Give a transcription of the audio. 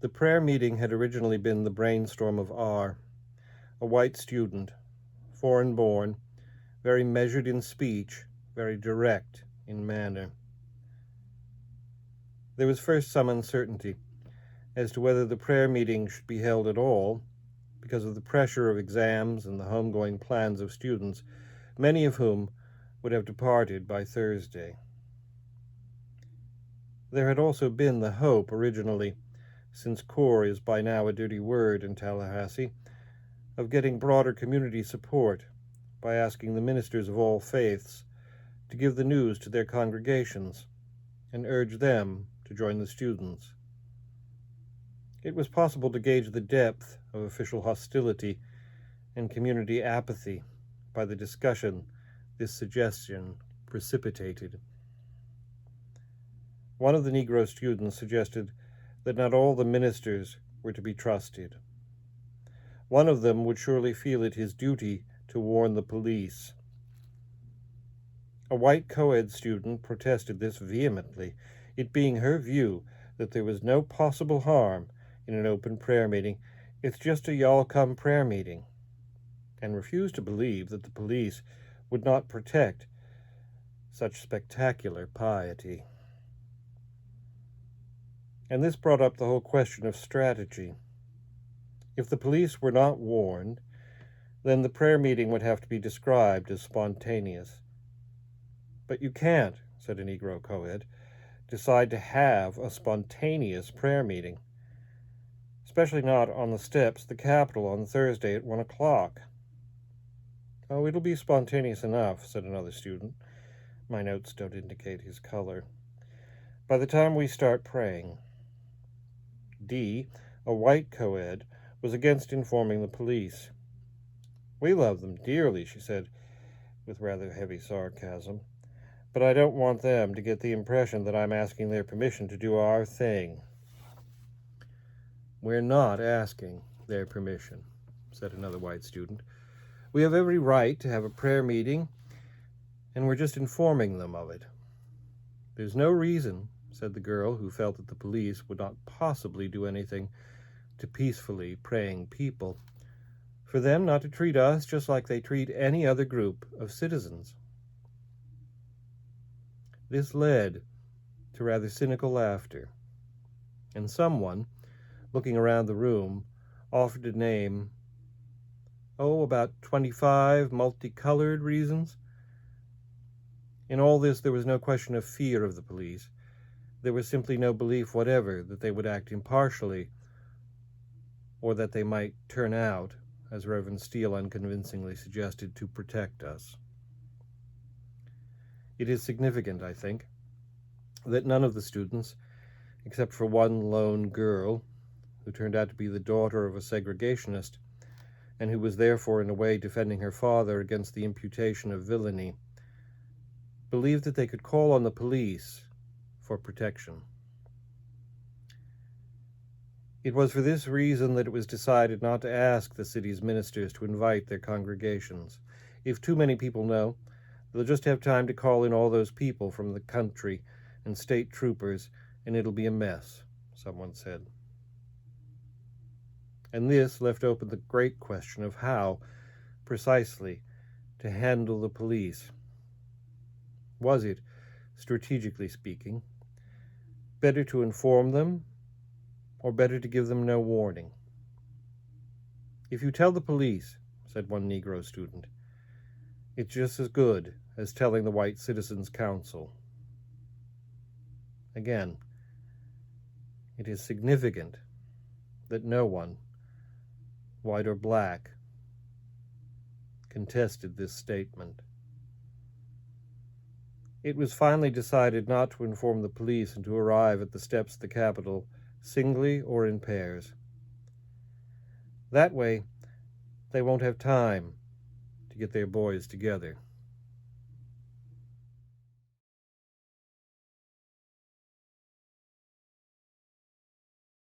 The prayer meeting had originally been the brainstorm of R, a white student, foreign-born, very measured in speech, very direct in manner. There was first some uncertainty as to whether the prayer meeting should be held at all, because of the pressure of exams and the homegoing plans of students, many of whom would have departed by Thursday. There had also been the hope, originally, since core is by now a dirty word in Tallahassee, of getting broader community support by asking the ministers of all faiths to give the news to their congregations and urge them to join the students. It was possible to gauge the depth of official hostility and community apathy by the discussion this suggestion precipitated. One of the Negro students suggested that not all the ministers were to be trusted. One of them would surely feel it his duty to warn the police. A white co-ed student protested this vehemently, it being her view that there was no possible harm in an open prayer meeting. It's just a y'all-come prayer meeting, and refused to believe that the police would not protect such spectacular piety. And this brought up the whole question of strategy. If the police were not warned, then the prayer meeting would have to be described as spontaneous. But you can't, said a Negro co-ed, decide to have a spontaneous prayer meeting, especially not on the steps of the Capitol on Thursday at 1 o'clock. Oh, it'll be spontaneous enough, said another student. My notes don't indicate his color. By the time we start praying. D, a white co-ed, was against informing the police. We love them dearly, she said, with rather heavy sarcasm, but I don't want them to get the impression that I'm asking their permission to do our thing. We're not asking their permission, said another white student. We have every right to have a prayer meeting, and we're just informing them of it. There's no reason, said the girl who felt that the police would not possibly do anything to peacefully praying people, for them not to treat us just like they treat any other group of citizens. This led to rather cynical laughter, and someone, looking around the room, offered to name, about 25 multicolored reasons. In all this, there was no question of fear of the police. There was simply no belief whatever that they would act impartially, or that they might turn out, as Reverend Steele unconvincingly suggested, to protect us. It is significant, I think, that none of the students, except for one lone girl, who turned out to be the daughter of a segregationist, and who was therefore in a way defending her father against the imputation of villainy, believed that they could call on the police for protection. It was for this reason that it was decided not to ask the city's ministers to invite their congregations. If too many people know, they'll just have time to call in all those people from the country and state troopers, and it'll be a mess, someone said. And this left open the great question of how, precisely, to handle the police. Was it, strategically speaking, better to inform them, or better to give them no warning? If you tell the police, said one Negro student, it's just as good as telling the White Citizens Council. Again, it is significant that no one, white or black, contested this statement. It was finally decided not to inform the police and to arrive at the steps of the Capitol singly or in pairs. That way, they won't have time to get their boys together.